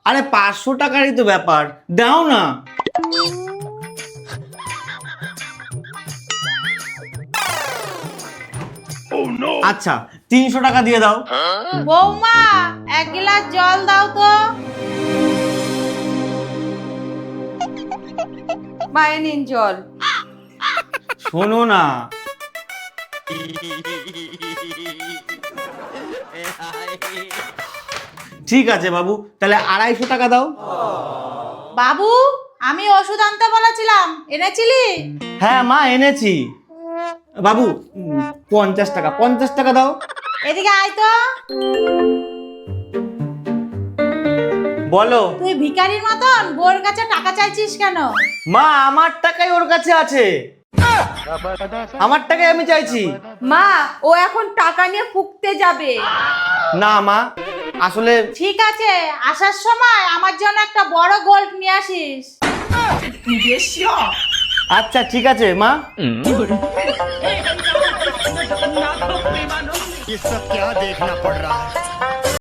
আরে 500 টাকারই তো ব্যাপার, দাও না। আচ্ছা 300 টাকা দিয়ে দাও। বৌমা, 1 গ্লাস জল দাও তো। মায়ে নিন জল। শোনো না, ঠিক আছে বাবু, তাহলে 250 টাকা দাও। বাবু, আমি ওষুধ আনতে বলেছিলাম, এনেছিলি? হ্যাঁ মা, এনেছি। বাবু 50 টাকা, 50 টাকা দাও। এদিকে আয় তো। বলো। তুই ভিখারির মতন বোর কাছে টাকা চাইছিস কেন? মা, আমার টাকাই ওর কাছে আছে, আমার টাকাই আমি চাইছি। মা, ও এখন টাকা নিয়ে ফুকতে যাবে। না মা, আসলে ঠিক আছে, আসার সময় আমার জন্য একটা বড় গোল্ড নিয়ে আসিস। আচ্ছা ঠিক আছে মা। ये सब क्या देखना पड़ रहा है।